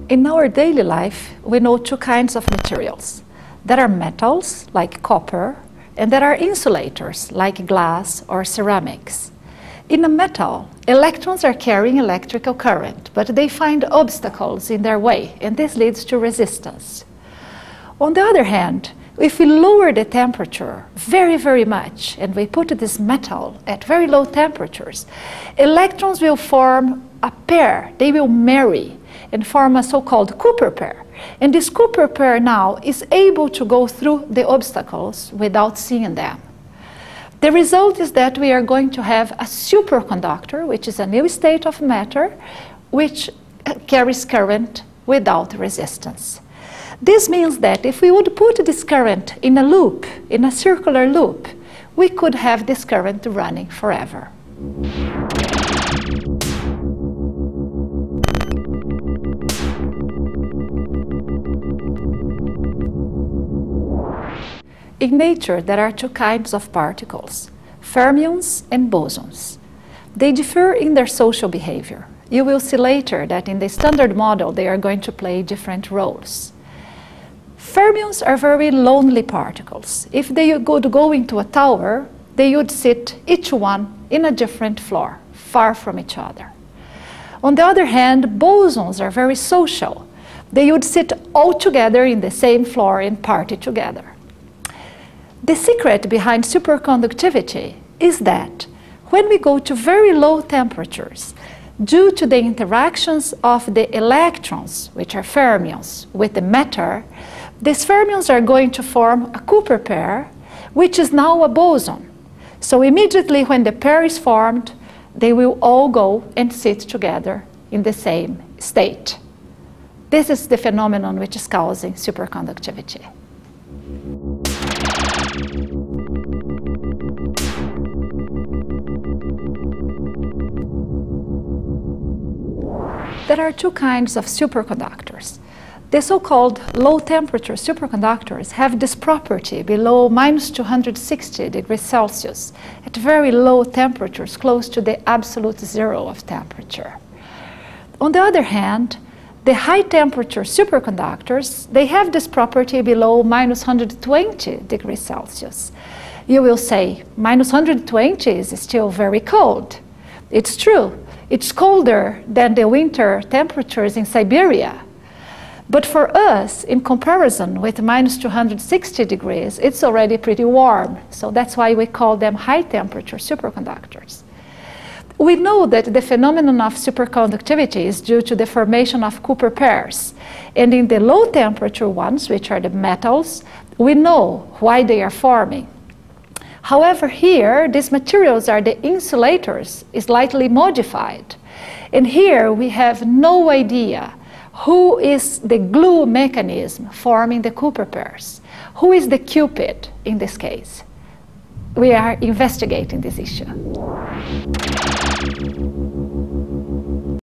In our daily life, we know two kinds of materials. There are metals, like copper, and there are insulators, like glass or ceramics. In a metal, electrons are carrying electrical current, but they find obstacles in their way, and this leads to resistance. On the other hand, if we lower the temperature very, very much, and we put this metal at very low temperatures, electrons will form a pair, they will marry, and form a so-called Cooper pair. And this Cooper pair now is able to go through the obstacles without seeing them. The result is that we are going to have a superconductor, which is a new state of matter, which carries current without resistance. This means that if we would put this current in a loop, in a circular loop, we could have this current running forever. In nature, there are two kinds of particles, fermions and bosons. They differ in their social behavior. You will see later that in the standard model, they are going to play different roles. Fermions are very lonely particles. If they would go into a tower, they would sit each one in a different floor, far from each other. On the other hand, bosons are very social. They would sit all together in the same floor and party together. The secret behind superconductivity is that when we go to very low temperatures, due to the interactions of the electrons, which are fermions, with the matter, these fermions are going to form a Cooper pair, which is now a boson. So immediately when the pair is formed, they will all go and sit together in the same state. This is the phenomenon which is causing superconductivity. There are two kinds of superconductors. The so-called low-temperature superconductors have this property below minus 260 degrees Celsius at very low temperatures, close to the absolute zero of temperature. On the other hand, the high-temperature superconductors, they have this property below minus 120 degrees Celsius. You will say, minus 120 is still very cold. It's true. It's colder than the winter temperatures in Siberia. But for us, in comparison with minus 260 degrees, it's already pretty warm. So that's why we call them high-temperature superconductors. We know that the phenomenon of superconductivity is due to the formation of Cooper pairs. And in the low-temperature ones, which are the metals, we know why they are forming. However, here, these materials are the insulators, slightly modified. And here we have no idea who is the glue mechanism forming the Cooper pairs. Who is the Cupid in this case? We are investigating this issue.